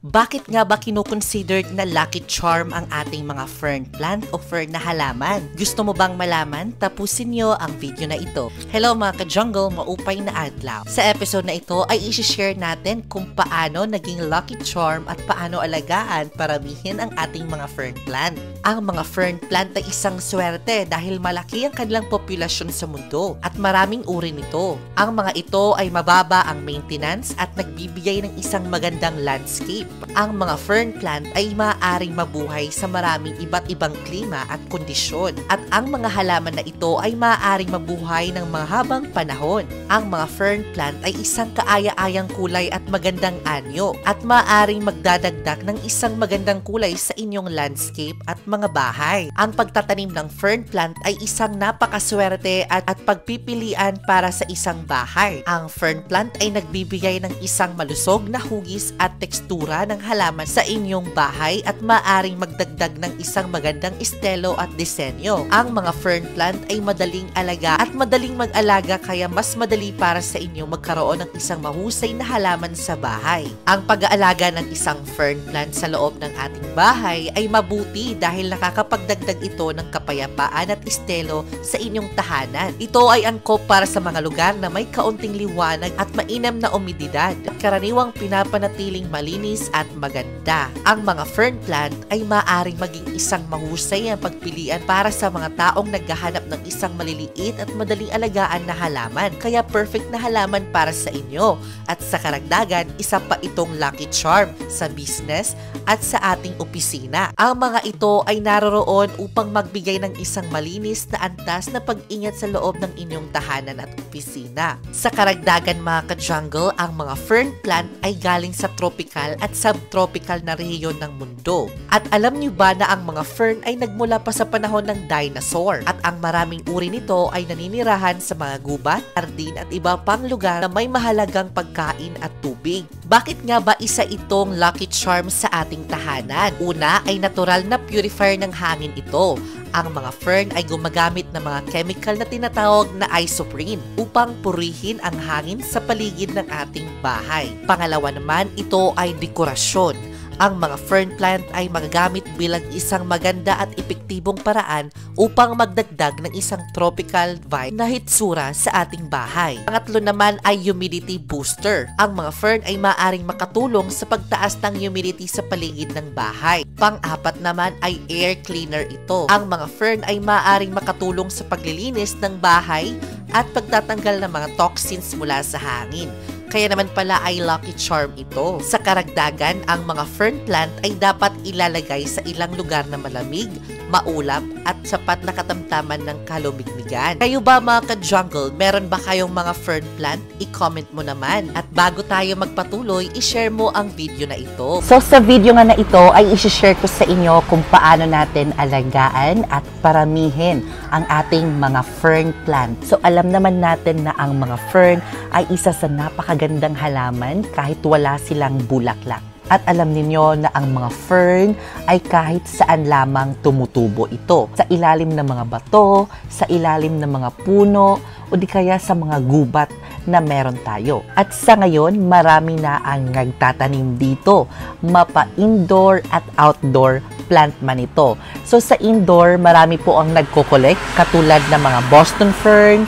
Bakit nga ba kinukonsidered na lucky charm ang ating mga fern plant o fern na halaman? Gusto mo bang malaman? Tapusin nyo ang video na ito. Hello mga ka-jungle, maupay na adlaw. Sa episode na ito ay isi-share natin kung paano naging lucky charm at paano alagaan, paramihin ang ating mga fern plant. Ang mga fern plant ay isang swerte dahil malaki ang kanilang populasyon sa mundo at maraming uri nito. Ang mga ito ay mababa ang maintenance at nagbibigay ng isang magandang landscape. Ang mga fern plant ay maaaring mabuhay sa maraming iba't ibang klima at kondisyon. At ang mga halaman na ito ay maaaring mabuhay ng mahabang panahon. Ang mga fern plant ay isang kaaya-ayang kulay at magandang anyo at maaaring magdadagdag ng isang magandang kulay sa inyong landscape at mga bahay. Ang pagtatanim ng fern plant ay isang napakaswerte at pagpipilian para sa isang bahay. Ang fern plant ay nagbibigay ng isang malusog na hugis at tekstura ng halaman sa inyong bahay at maaring magdagdag ng isang magandang estilo at disenyo. Ang mga fern plant ay madaling alaga at madaling mag-alaga kaya mas madali para sa inyo magkaroon ng isang mahusay na halaman sa bahay. Ang pag-aalaga ng isang fern plant sa loob ng ating bahay ay mabuti dahil nakakapagdagdag ito ng kapayapaan at estilo sa inyong tahanan. Ito ay angkop para sa mga lugar na may kaunting liwanag at mainam na umididad at karaniwang pinapanatiling malinis at maganda. Ang mga fern plant ay maaaring maging isang mahusay ang pagpilian para sa mga taong naghahanap ng isang maliliit at madaling alagaan na halaman. Kaya perfect na halaman para sa inyo. At sa karagdagan, isa pa itong lucky charm sa business at sa ating opisina. Ang mga ito ay naroroon upang magbigay ng isang malinis na antas na pag-ingat sa loob ng inyong tahanan at opisina. Sa karagdagan mga ka-jungle, ang mga fern plant ay galing sa tropical at subtropical na rehiyon ng mundo. At alam niyo ba na ang mga fern ay nagmula pa sa panahon ng dinosaur? At ang maraming uri nito ay naninirahan sa mga gubat, hardin at iba pang lugar na may mahalagang pagkain at tubig. Bakit nga ba isa itong lucky charm sa ating tahanan? Una ay natural na purifier ng hangin ito. Ang mga fern ay gumagamit ng mga chemical na tinatawag na isoprene upang purihin ang hangin sa paligid ng ating bahay. Pangalawa naman, ito ay dekorasyon. Ang mga fern plant ay magagamit bilang isang maganda at epektibong paraan upang magdagdag ng isang tropical vibe na hitsura sa ating bahay. Pangatlo naman ay humidity booster. Ang mga fern ay maaaring makatulong sa pagtaas ng humidity sa paligid ng bahay. Pang-apat naman ay air cleaner ito. Ang mga fern ay maaaring makatulong sa paglilinis ng bahay at pagtatanggal ng mga toxins mula sa hangin. Kaya naman pala ay lucky charm ito. Sa karagdagan, ang mga fern plant ay dapat ilalagay sa ilang lugar na malamig, maulap at sapat na katamtaman ng kalumigmigan. Kayo ba mga ka-jungle, meron ba kayong mga fern plant? I-comment mo naman. At bago tayo magpatuloy, i-share mo ang video na ito. So sa video nga na ito ay i-share ko sa inyo kung paano natin alagaan at paramihin ang ating mga fern plant. So alam naman natin na ang mga fern ay isa sa napakagandang halaman kahit wala silang bulaklak. At alam ninyo na ang mga fern ay kahit saan lamang tumutubo ito. Sa ilalim ng mga bato, sa ilalim ng mga puno, o di kaya sa mga gubat na meron tayo. At sa ngayon, marami na ang nagtatanim dito. Mapa-indoor at outdoor plant man ito. So sa indoor, marami po ang nagko-collect katulad ng mga Boston fern,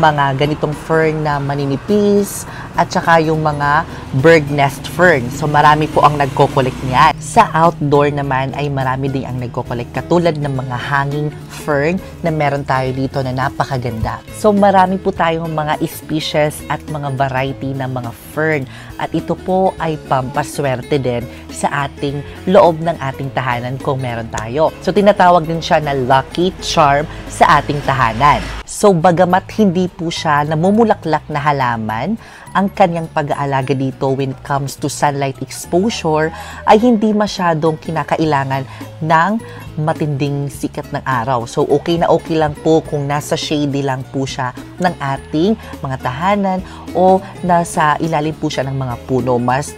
mga ganitong fern na maninipis, at saka yung mga bird nest fern. So marami po ang nagko-collect niyan. Sa outdoor naman ay marami din ang nagko-collect katulad ng mga hanging fern na meron tayo dito na napakaganda. So marami po tayong mga species at mga variety ng mga fern. At ito po ay pampaswerte din sa ating loob ng ating tahanan kung meron tayo. So tinatawag din siya na lucky charm sa ating tahanan. So bagamat hindi po siya namumulaklak na halaman, ang kanyang pag-aalaga dito when it comes to sunlight exposure ay hindi masyadong kinakailangan ng matinding sikat ng araw. So okay na okay lang po kung nasa shady lang po siya ng ating mga tahanan o nasa ilalim po siya ng mga puno. Mas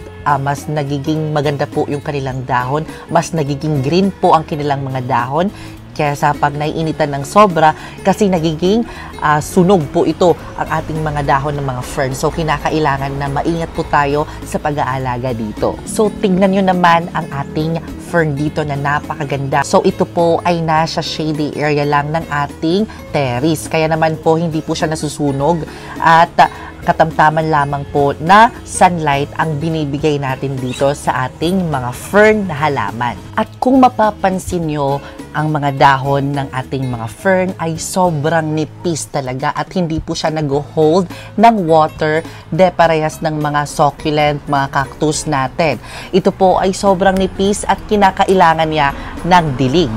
nagiging maganda po yung kanilang dahon, mas nagiging green po ang kanilang mga dahon kesa pag naiinitan ng sobra kasi nagiging sunog po ito ang ating mga dahon ng mga fern. So, kinakailangan na maingat po tayo sa pag-aalaga dito. So, tingnan nyo naman ang ating fern dito na napakaganda. So, ito po ay nasa shady area lang ng ating terrace. Kaya naman po, hindi po siya nasusunog at katamtaman lamang po na sunlight ang binibigay natin dito sa ating mga fern na halaman. At kung mapapansin nyo, ang mga dahon ng ating mga fern ay sobrang nipis talaga at hindi po siya nag-hold ng water de parehas ng mga succulent, mga cactus natin. Ito po ay sobrang nipis at kinakailangan niya ng dilig.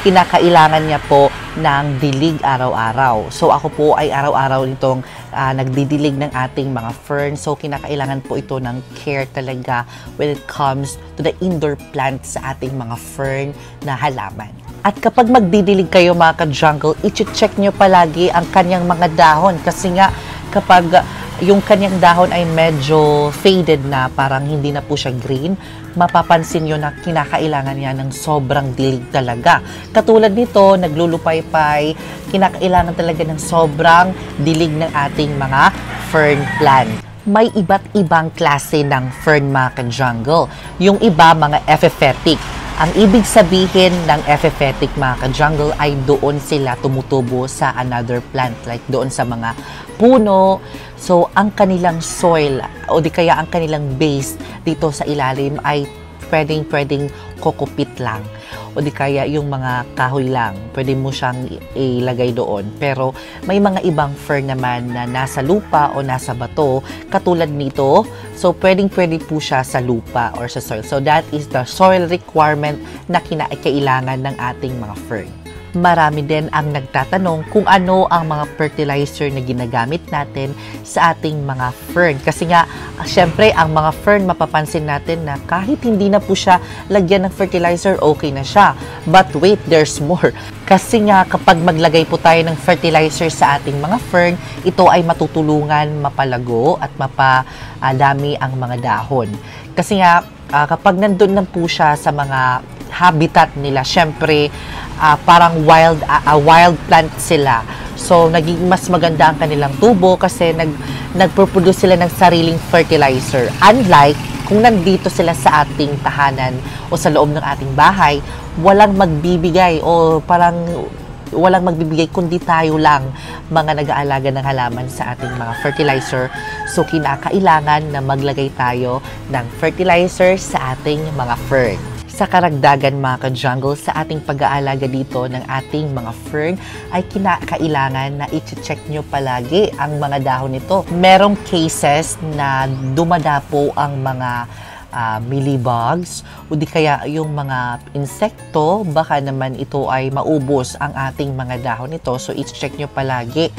Kinakailangan niya po ng dilig araw-araw. So ako po ay araw-araw nitong nagdidilig ng ating mga fern. So kinakailangan po ito ng care talaga when it comes to the indoor plants sa ating mga fern na halaman. At kapag magdidilig kayo mga ka-jungle, i-check nyo palagi ang kanyang mga dahon. Kasi nga, kapag yung kanyang dahon ay medyo faded na, parang hindi na po siya green, mapapansin nyo na kinakailangan niya ng sobrang dilig talaga. Katulad nito, naglulupay-pay, kinakailangan talaga ng sobrang dilig ng ating mga fern plant. May iba't ibang klase ng fern mga ka-jungle. Yung iba, mga epiphytic. Ang ibig sabihin ng epiphytic mga ka-jungle ay doon sila tumutubo sa another plant, like doon sa mga puno. So, ang kanilang soil o di kaya ang kanilang base dito sa ilalim ay pwedeng kokopit lang. O di kaya yung mga kahoy lang, pwede mo siyang ilagay doon. Pero may mga ibang fern naman na nasa lupa o nasa bato, katulad nito. So, pwede po siya sa lupa or sa soil. So, that is the soil requirement na kailangan ng ating mga fern. Marami din ang nagtatanong kung ano ang mga fertilizer na ginagamit natin sa ating mga fern. Kasi nga, syempre, ang mga fern, mapapansin natin na kahit hindi na po siya lagyan ng fertilizer, okay na siya. But wait, there's more. Kasi nga, kapag maglagay po tayo ng fertilizer sa ating mga fern, ito ay matutulungan mapalago at mapadami ang mga dahon. Kasi nga, kapag nandun na po siya sa mga habitat nila, syempre, parang wild plant sila. So, naging mas maganda ang kanilang tubo kasi nagproduce sila ng sariling fertilizer. Unlike kung nandito sila sa ating tahanan o sa loob ng ating bahay, walang magbibigay o parang walang magbibigay kundi tayo lang mga nag-aalaga ng halaman sa ating mga fertilizer. So, kinakailangan na maglagay tayo ng fertilizer sa ating mga fern. Sa karagdagan mga ka-jungle, sa ating pag-aalaga dito ng ating mga fern ay kinakailangan na i-check nyo palagi ang mga dahon nito. Merong cases na dumadapo ang mga mealybugs o di kaya yung mga insekto, baka naman ito ay maubos ang ating mga dahon nito. So, i-check nyo palagi,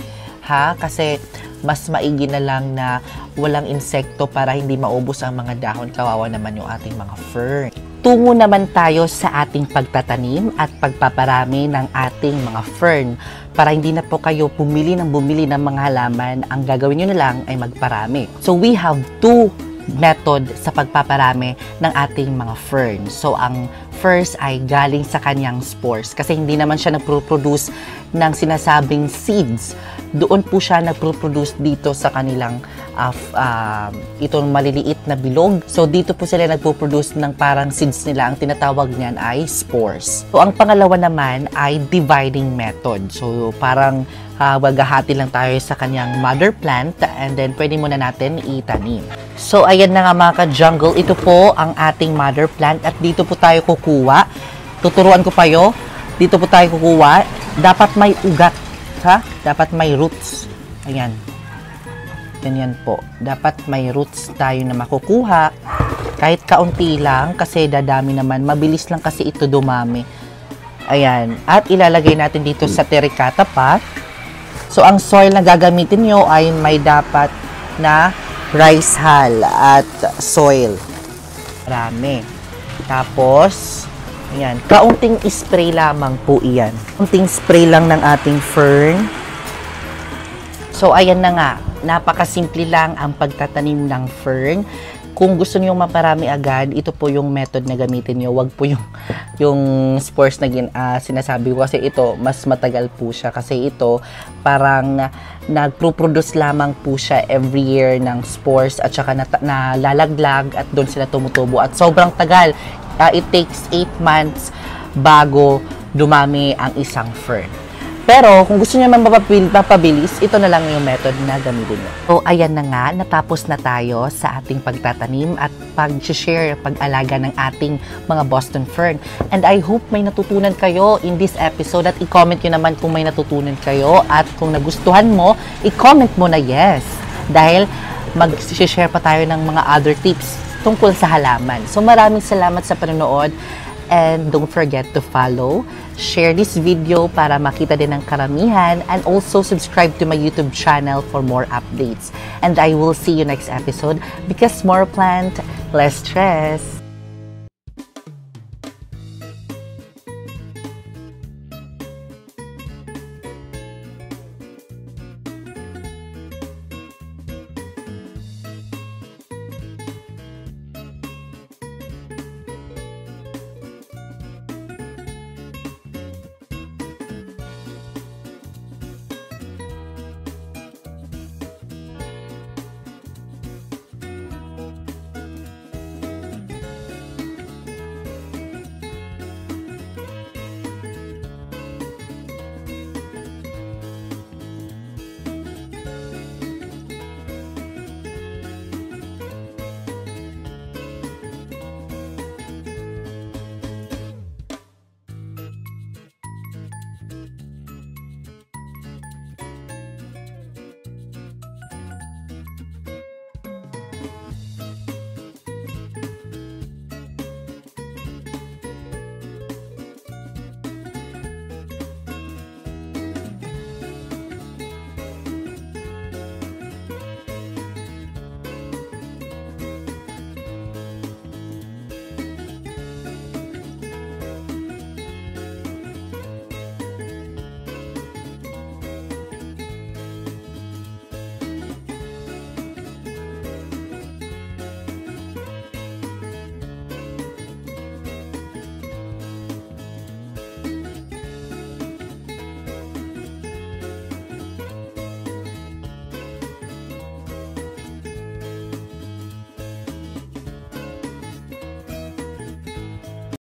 ha? Kasi mas maigi na lang na walang insekto para hindi maubos ang mga dahon. Kawawa naman yung ating mga fern. Tungo naman tayo sa ating pagtatanim at pagpaparami ng ating mga fern. Para hindi na po kayo bumili ng mga halaman, ang gagawin nyo na lang ay magparami. So, we have two method sa pagpaparami ng ating mga fern. So, ang first ay galing sa kanyang spores. Kasi hindi naman siya nagpo-produce ng sinasabing seeds. Doon po siya nagpo-produce dito sa kanilang itong maliliit na bilog. So, dito po sila nagpo-produce ng parang seeds nila. Ang tinatawag niyan ay spores. So, ang pangalawa naman ay dividing method. So, parang maghahati lang tayo sa kanyang mother plant and then pwede muna natin itanim. So, ayan na nga mga ka-jungle. Ito po ang ating mother plant at dito po tayo kukuha. Tuturuan ko kayo. Dito po tayo kukuha. Dapat may ugat. Ha? Dapat may roots. Ayan. Ganyan po. Dapat may roots tayo na makukuha. Kahit kaunti lang kasi dadami naman. Mabilis lang kasi ito dumami. Ayan. At ilalagay natin dito sa terracotta pot. So, ang soil na gagamitin nyo ay may dapat na rice hull at soil. Marami. Tapos, ayan. Kaunting spray lamang po iyan. Kaunting spray lang ng ating fern. So, ayan na nga. Napakasimple lang ang pagtatanim ng fern. Kung gusto niyo maparami agad, ito po yung method na gamitin niyo. Wag po yung spores na sinasabi ko, kasi ito mas matagal po siya, kasi ito parang nagpo-produce lamang po siya every year ng spores at saka nalalaglag at doon sila tumutubo at sobrang tagal. It takes 8 months bago dumami ang isang fern. Pero kung gusto niyo mapabilis, ito na lang yung method na gamitin niyo. So ayan na nga, natapos na tayo sa ating pagtatanim at pag-share, pag-alaga ng ating mga Boston fern. And I hope may natutunan kayo in this episode at i-comment nyo naman kung may natutunan kayo at kung nagustuhan mo, i-comment mo na yes. Dahil mag-share pa tayo ng mga other tips tungkol sa halaman. So maraming salamat sa panonood. And don't forget to follow, share this video para makita din ng karamihan, and also subscribe to my YouTube channel for more updates. And I will see you next episode because more plant, less stress.